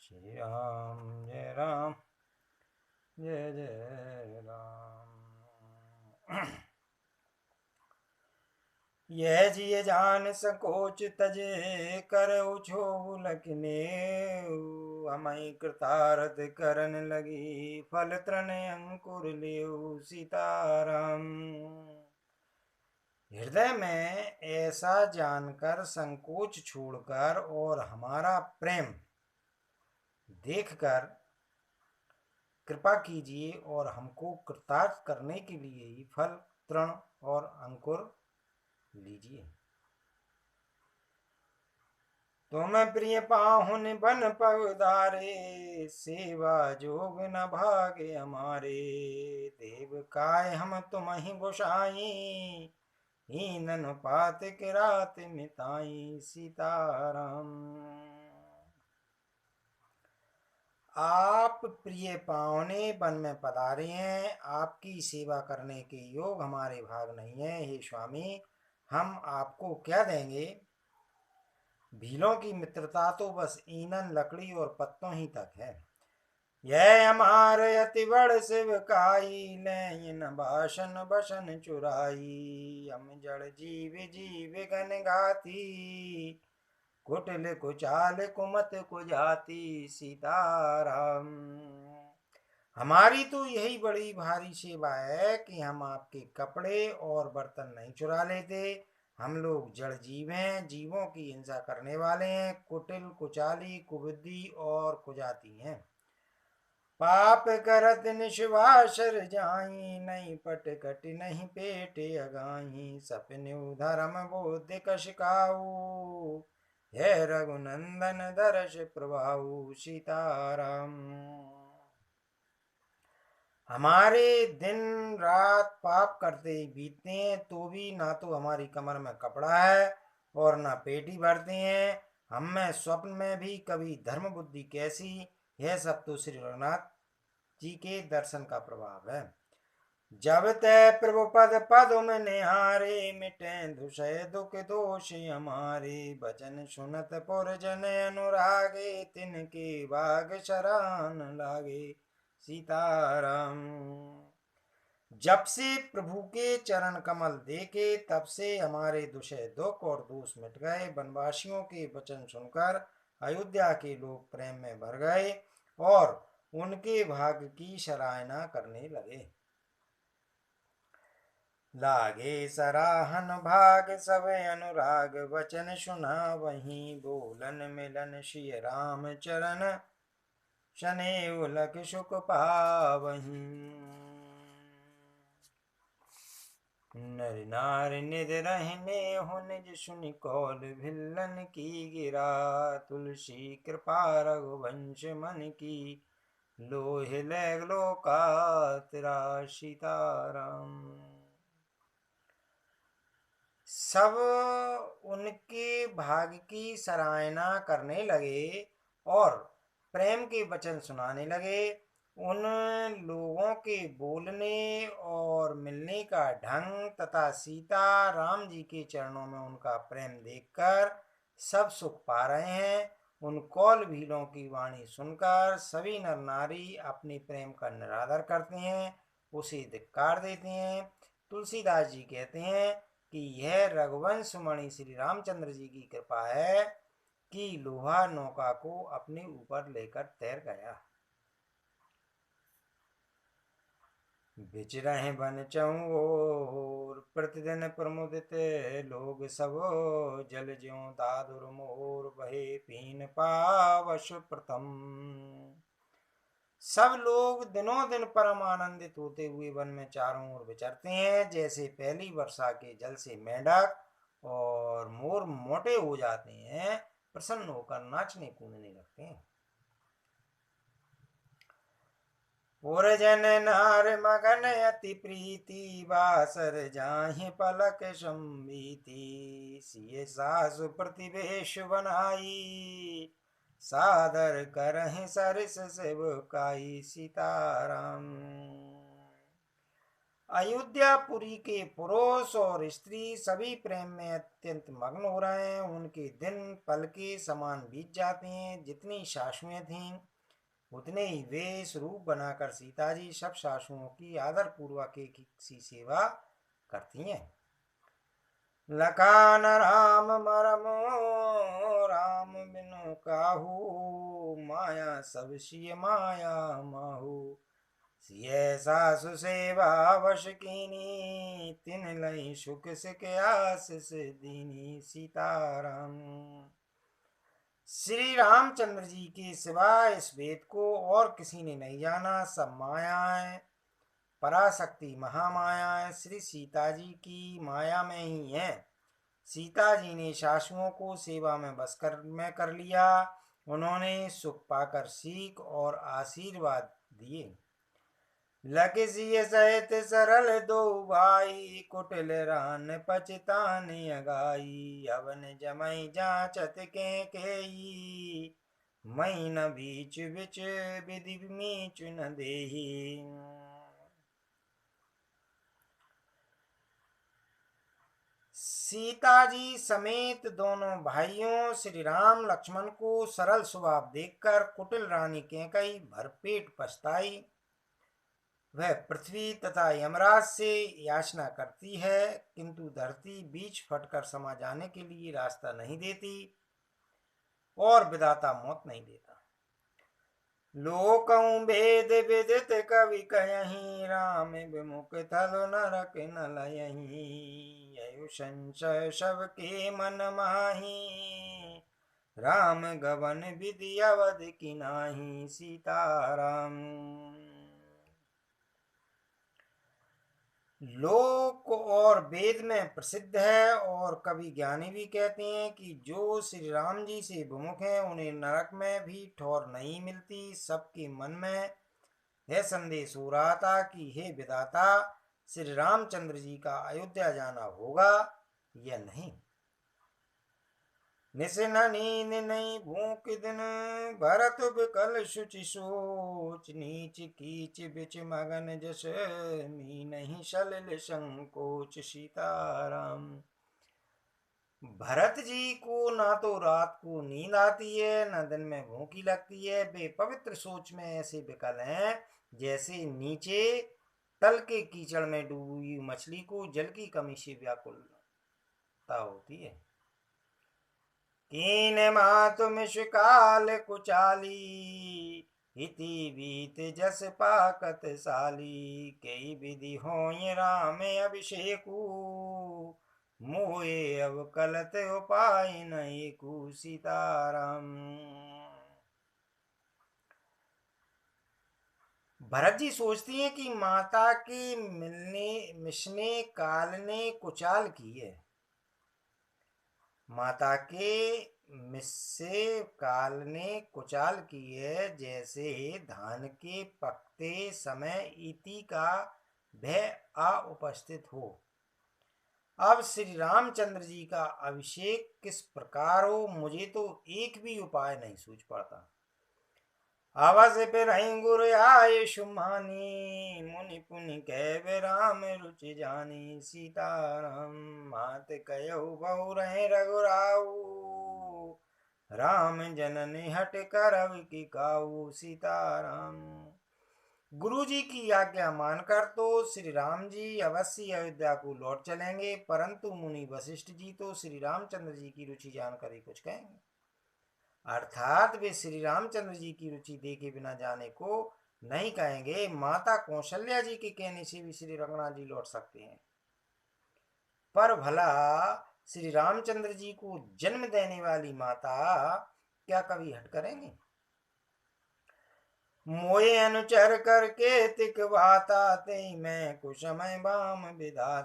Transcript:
श्री राम जय राम जय जय राम। यह जिय जान संकोच तजे कर उछो लखने हमई कृतारथ करन लगी फल त्रन अंकुर लेऊ सीताराम। हृदय में ऐसा जानकर संकोच छोड़कर और हमारा प्रेम देखकर कृपा कीजिए और हमको कृतार्थ करने के लिए ही फल तृण और अंकुर लीजिए। तुम्हें प्रिय पाहुन बन पवधारे सेवा जोग न भागे हमारे देव काय हम तुम ही गोसाई हीनन पात के रात मिताई सीताराम। आप प्रिय पावने वन में पधारे हैं, आपकी सेवा करने के योग हमारे भाग नहीं है। हे स्वामी, हम आपको क्या देंगे? भीलों की मित्रता तो बस ईंधन लकड़ी और पत्तों ही तक है। यह हमारे अति बड़ सेवकाई लेन भाषण बसन चुराई हम जड़ जीव जीव गन गाती कुटिल कुचाल कुमत कुजाति सीताराम। हमारी तो यही बड़ी भारी सेवा है कि हम आपके कपड़े और बर्तन नहीं चुरा लेते। हम लोग जड़ जीव हैं, जीवों की हिंसा करने वाले हैं, कुटिल कुचाली कुबुद्धि और कुजाती हैं। पाप करत निश्वासर जाई नहीं पट कट नहीं पेट अगाई सपने धर्म बोध कश काऊ हे रघुनंदन दर्श प्रभाऊ सीताराम। हमारे दिन रात पाप करते ही बीतते हैं तो भी ना तो हमारी कमर में कपड़ा है और ना पेटी भरते हैं। हम में स्वप्न में भी कभी धर्म बुद्धि कैसी, यह सब तो श्री रघुनाथ जी के दर्शन का प्रभाव है। जब तय प्रभु पद पद में निहारे मिटे दुषय दुख दोष हमारे भजन सुनत पुर जन अनुरागे तिनके बाग शरण लागे सीताराम। जब से प्रभु के चरण कमल देखे तब से हमारे दुषय दुख और दोष मिट गए। वनवासियों के वचन सुनकर अयोध्या के लोग प्रेम में भर गए और उनके भाग्य की सराहना करने लगे। लागे सराहन भाग सब अनुराग वचन सुना वहीं बोलन मिलन श्री राम चरण शने उलक सुख पावहीं। नर नार निध रहने हो निज सुनि कौल भिल्लन की गिरा तुलसी कृपा रघुवंश मन की लोहे लोका तेरा सीताराम। सब उनके भाग्य की सराहना करने लगे और प्रेम के वचन सुनाने लगे। उन लोगों के बोलने और मिलने का ढंग तथा सीता राम जी के चरणों में उनका प्रेम देखकर सब सुख पा रहे हैं। उन कौल भीलों की वाणी सुनकर सभी नर नारी अपने प्रेम का निरादर करते हैं, उसे धिक्कार देते हैं। तुलसीदास जी कहते हैं कि यह रघुवंश मणि श्री रामचंद्र जी की कृपा है कि लोहा नौका को अपने ऊपर लेकर तैर गया। विचरहि बन चहुओर प्रतिदिन प्रमुदित लोग सब जल ज्यों दादुर मोर बहे पीन पावश प्रथम। सब लोग दिनों दिन परम आनंदित होते हुए वन में चारों ओर विचरते हैं। जैसे पहली वर्षा के जल से मेंढक और मोर मोटे हो जाते हैं, प्रसन्न होकर नाचने कूदने लगते हैं। और जन नार मगन अति प्रीति बासर जाहि पलक संबीति सिय सासु प्रतिवेश बनाई सादर करहि सरिस सेवकाई सीताराम। अयोध्यापुरी के पुरुष और स्त्री सभी प्रेम में अत्यंत मग्न हो रहे हैं। उनके दिन पल के समान बीत जाते हैं। जितनी सासुएं थीं उतने ही वेश रूप बनाकर सीता जी सब सासुओं की आदर पूर्वक एक सी सेवा करती हैं। लखान राम मरमो राम बिनु काहू, माया सब सिय माया माहू, सिय सासु सेवा वश कीनी, तिन लई सुख सिख आशीष दीनी। सीताराम। श्री रामचंद्र जी के सिवा इस वेद को और किसी ने नहीं जाना। सब मायाएं पराशक्ति महामाया श्री सीता जी की माया में ही है। सीता जी ने सासुओं को सेवा में बस कर लिया। उन्होंने सुख पाकर सीख और आशीर्वाद दिए। लगे सिय सहित सरल दो भाई, कुटिल रान पचतान अगाई, अवन जमई जाचत के मई न बीच बिच विधि मीच न देही। सीता जी समेत दोनों भाइयों श्री राम लक्ष्मण को सरल स्वभाव देखकर कुटिल रानी कैकई भरपेट पछताई। वह पृथ्वी तथा यमराज से याचना करती है, किंतु धरती बीच फटकर समा जाने के लिए रास्ता नहीं देती और विधाता मौत नहीं देता। लोकं भेद विदित कवि कयहि, राम विमुख थल नरक न लयहि, ययु संशय सबके मन माही, राम गवन विधि अवध की नाही। सीताराम। लोक और वेद में प्रसिद्ध है और कवि ज्ञानी भी कहते हैं कि जो श्री राम जी से विमुख हैं उन्हें नरक में भी ठौर नहीं मिलती। सबके मन में यह संदेश हो रहा था कि हे विधाता, श्री रामचंद्र जी का अयोध्या जाना होगा या नहीं। निस न नींद नहीं भूख दिन, भरत विकल शुचि सोच, नीच कीच बिच मगन जस, मी नहीं सलिल संकोच। सीताराम। भरत जी को ना तो रात को नींद आती है न दिन में भूखी लगती है। वे पवित्र सोच में ऐसे विकल हैं जैसे नीचे तल के कीचड़ में डूबी मछली को जल की कमी से व्याकुलता होती है। कीन मातु मिशकाल कुचाली, इति बीत जस पाकत साली, कई विधि होय राम अभिषेकु, मोए अब कलत उपाय नहीं कु। सीताराम। भरत जी सोचती हैं कि माता के मिशने काल ने कुचाल की है। माता के मिस्से काल ने कुचाल की है, जैसे धान के पकते समय इति का भय उपस्थित हो। अब श्री रामचंद्र जी का अभिषेक किस प्रकार हो, मुझे तो एक भी उपाय नहीं सूझ पड़ता। अवश्य पे रही गुरु आय सुमानी, मुनि पुनि कह राम रुचि जानी। सीताराम। मात कयऊ बहु रहे रघुराऊ, राम जननी हट करव की काऊ। सीताराम। गुरु जी की आज्ञा मानकर तो श्री राम जी अवश्य अयोध्या को लौट चलेंगे, परंतु मुनि वशिष्ठ जी तो श्री रामचंद्र जी की रुचि जानकर ही कुछ कहेंगे। अर्थात वे श्री रामचंद्र जी की रुचि देखे बिना जाने को नहीं कहेंगे। माता कौशल्या जी के कहने से भी श्री रघुनाथ जी लौट सकते हैं, पर भला श्री रामचंद्र जी को जन्म देने वाली माता क्या कभी हट करेंगे। मोये अनुचर करके तिक बाता, ते मैं कुसमय बाम विधाता।